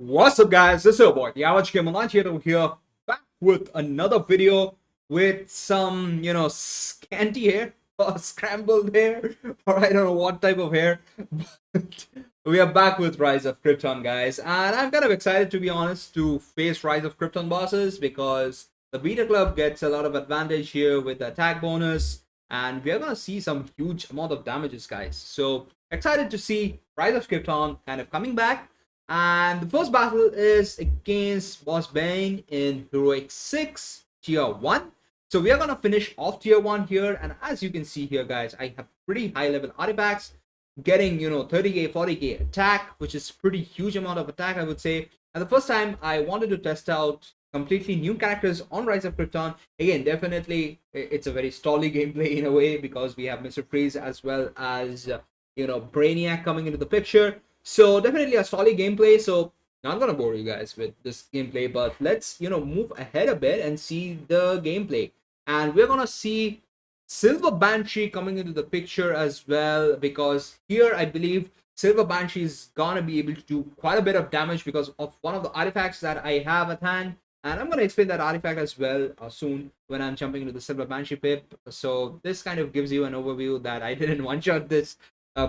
What's up, guys? This is your boy, the average gamer here, back with another video with some, scanty hair or scrambled hair, or I don't know what type of hair. But we are back with Rise of Krypton, guys, and I'm kind of excited, to be honest, to face Rise of Krypton bosses because the Beta Club gets a lot of advantage here with the attack bonus, and we are gonna see some huge amount of damages, guys. So excited to see Rise of Krypton kind of coming back. And the first battle is against Boss Bane in Heroic 6 Tier 1. So we are going to finish off Tier 1 here. And as you can see here, guys, I have pretty high level artifacts. Getting, 30k, 40k attack, which is pretty huge amount of attack, I would say. And the first time I wanted to test out completely new characters on Rise of Krypton. Again, definitely it's a very stally gameplay in a way because we have Mr. Freeze as well as, Brainiac coming into the picture. So definitely a solid gameplay. So not gonna bore you guys with this gameplay, but let's move ahead a bit and see the gameplay. And we're gonna see Silver Banshee coming into the picture as well, because here I believe Silver Banshee is gonna be able to do quite a bit of damage because of one of the artifacts that I have at hand. And I'm gonna explain that artifact as well soon when I'm jumping into the Silver Banshee pip. So this kind of gives you an overview that I didn't one-shot this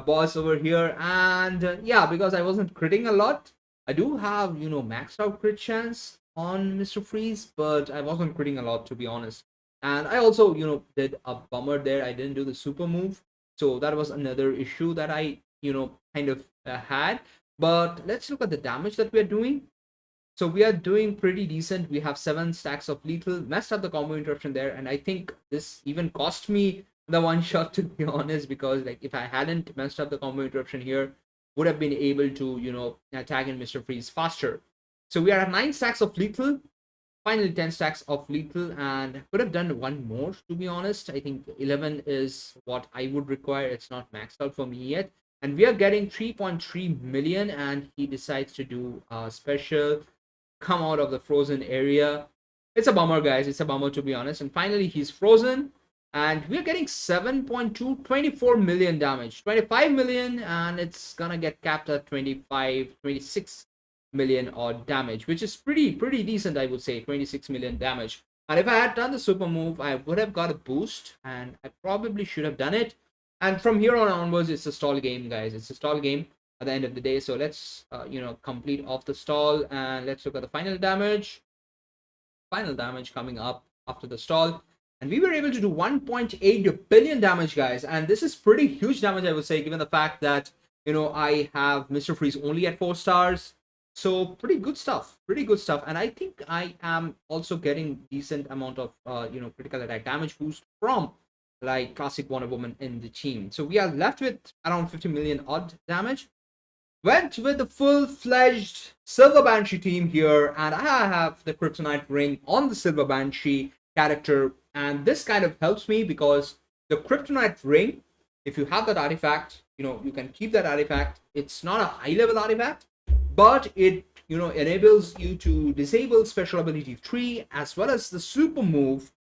boss over here. And yeah, because I wasn't critting a lot, I do have maxed out crit chance on Mr. Freeze, but I wasn't critting a lot, to be honest. And I also did a bummer there. I didn't do the super move, so that was another issue that I kind of had. But let's look at the damage that we're doing. So we are doing pretty decent. We have 7 stacks of lethal, messed up the combo interruption there, and I think this even cost me the one shot, to be honest, because like if I hadn't messed up the combo interruption here, would have been able to attack in Mr. Freeze faster. So we are at 9 stacks of lethal, finally 10 stacks of lethal, and could have done one more, to be honest. I think 11 is what I would require. It's not maxed out for me yet. And we are getting 3.3 million, and he decides to do a special, come out of the frozen area. It's a bummer, guys. It's a bummer, to be honest. And finally he's frozen. And we're getting 7.2, 24 million damage, 25 million, and it's gonna get capped at 25, 26 million odd damage, which is pretty decent, I would say, 26 million damage. And if I had done the super move, I would have got a boost, and I probably should have done it. And from here on onwards, it's a stall game, guys. It's a stall game at the end of the day. So let's, complete off the stall, and let's look at the final damage. Final damage coming up after the stall. And we were able to do 1.8 billion damage, guys. And this is pretty huge damage, I would say, given the fact that, I have Mr. Freeze only at 4 stars. So pretty good stuff. Pretty good stuff. And I think I am also getting decent amount of, critical attack damage boost from, like, Classic Wonder Woman in the team. So we are left with around 50 million odd damage. Went with the full-fledged Silver Banshee team here. And I have the Kryptonite ring on the Silver Banshee character, and this kind of helps me because the Kryptonite ring, if you have that artifact, you can keep that artifact. It's not a high level artifact, but it enables you to disable special ability 3 as well as the super move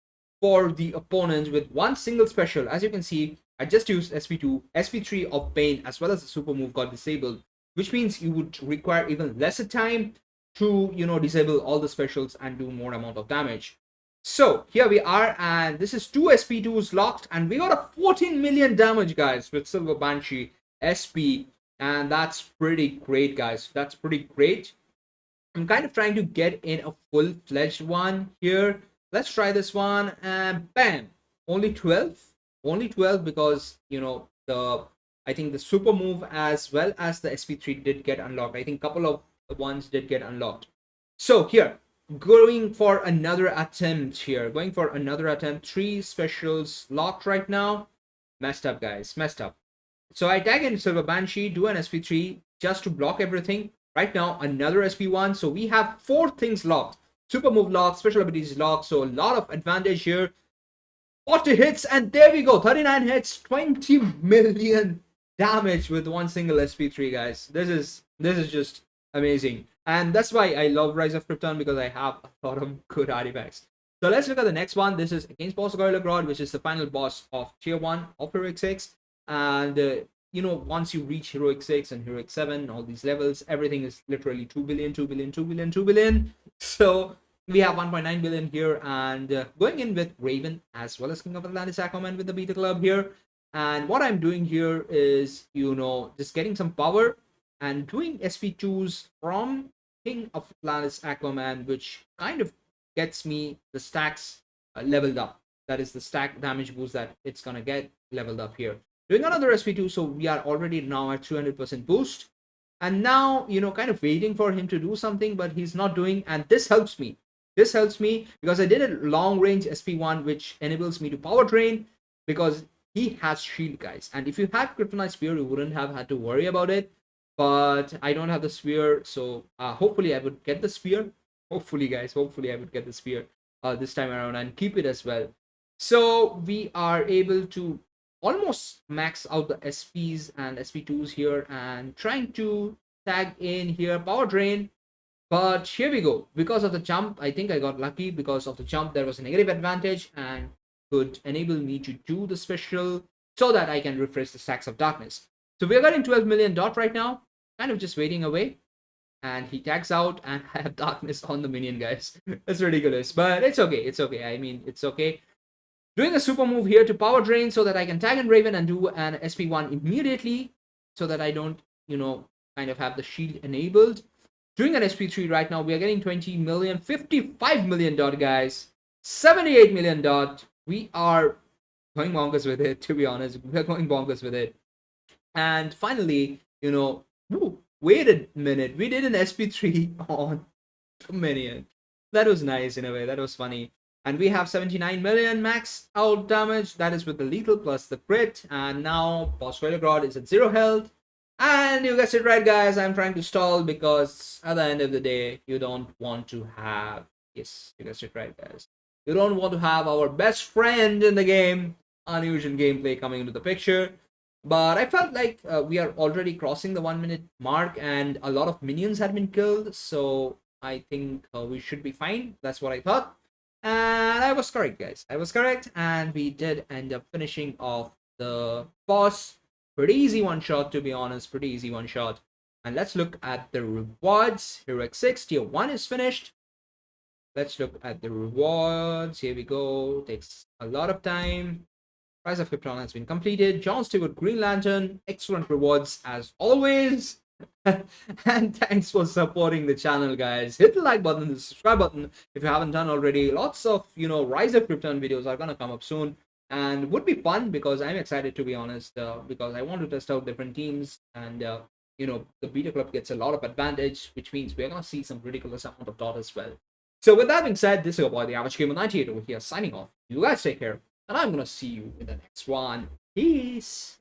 for the opponent with one single special. As you can see, I just used SP2, SP3 of Bane as well as the super move got disabled, which means you would require even lesser time to disable all the specials and do more amount of damage. So here we are, and this is 2 SP2s locked, and we got a 14 million damage, guys, with Silver Banshee SP, and that's pretty great, guys. That's pretty great. I'm kind of trying to get in a full-fledged one here. Let's try this one, and bam, only 12, because I think the super move as well as the SP3 did get unlocked. I think a couple of the ones did get unlocked. So here, going for another attempt here. 3 specials locked right now. Messed up, guys. Messed up. So I tag in Silver Banshee, do an SP3 just to block everything. Right now, another SP1. So we have 4 things locked. Super move locked, special abilities locked. So a lot of advantage here. 40 hits, and there we go. 39 hits, 20 million damage with one single SP3, guys. This is just amazing. And that's why I love Rise of Krypton, because I have a lot of good artifacts. So let's look at the next one. This is against Boss Gorilla Grodd, which is the final boss of Tier 1 of Heroic 6. And once you reach heroic 6 and heroic 7, all these levels, everything is literally 2 billion, 2 billion, 2 billion, 2 billion. So we have 1.9 billion here, and going in with Raven as well as King of Atlantis Aquaman with the beta club here. And what I'm doing here is, just getting some power and doing SP2s from King of Atlantis Aquaman, which kind of gets me the stacks leveled up. That is the stack damage boost that it's gonna get leveled up here. Doing another SP2, so we are already now at 300% boost. And now, kind of waiting for him to do something, but he's not doing, and this helps me. This helps me because I did a long range SP1, which enables me to power drain because he has shield, guys. And if you had Kryptonite Spear, you wouldn't have had to worry about it. But I don't have the spear, so hopefully I would get the spear. Hopefully, guys, hopefully I would get the spear this time around and keep it as well. So we are able to almost max out the SPs and SP2s here and trying to tag in here power drain. But here we go. Because of the jump, I think I got lucky. Because of the jump, there was a negative advantage and could enable me to do the special so that I can refresh the stacks of darkness. So we're getting 12 million dot right now, kind of just waiting away. And he tags out and I have darkness on the minion, guys. It's ridiculous, but it's okay. It's okay. I mean, it's okay. Doing a super move here to power drain so that I can tag in Raven and do an SP1 immediately so that I don't, kind of have the shield enabled. Doing an SP3 right now, we are getting 20 million, 55 million dot, guys. 78 million dot. We are going bonkers with it, to be honest. We're going bonkers with it. And finally, wait a minute. We did an SP3 on the minion. That was nice in a way. That was funny. And we have 79 million max out damage. That is with the lethal plus the crit. And now Boss God is at 0 health. And you guessed it right, guys. I'm trying to stall because at the end of the day, you don't want to have... Yes, you guessed it right, guys. You don't want to have our best friend in the game, unusual gameplay, coming into the picture. But I felt like we are already crossing the 1 minute mark and a lot of minions had been killed. So I think we should be fine. That's what I thought. And I was correct, guys. I was correct. And we did end up finishing off the boss. Pretty easy one shot, to be honest. Pretty easy one shot. And let's look at the rewards. Heroic 6, tier 1 is finished. Let's look at the rewards. Here we go. Takes a lot of time. Rise of Krypton has been completed. John Stewart Green Lantern. Excellent rewards as always. And thanks for supporting the channel, guys. Hit the like button, the subscribe button if you haven't done already. Lots of, Rise of Krypton videos are gonna come up soon. And would be fun because I'm excited, to be honest, because I want to test out different teams. And, the beta club gets a lot of advantage, which means we're gonna see some ridiculous amount of dot as well. So with that being said, this is your boy, the Average Gamer 98 over here, signing off. You guys take care, and I'm gonna see you in the next one. Peace.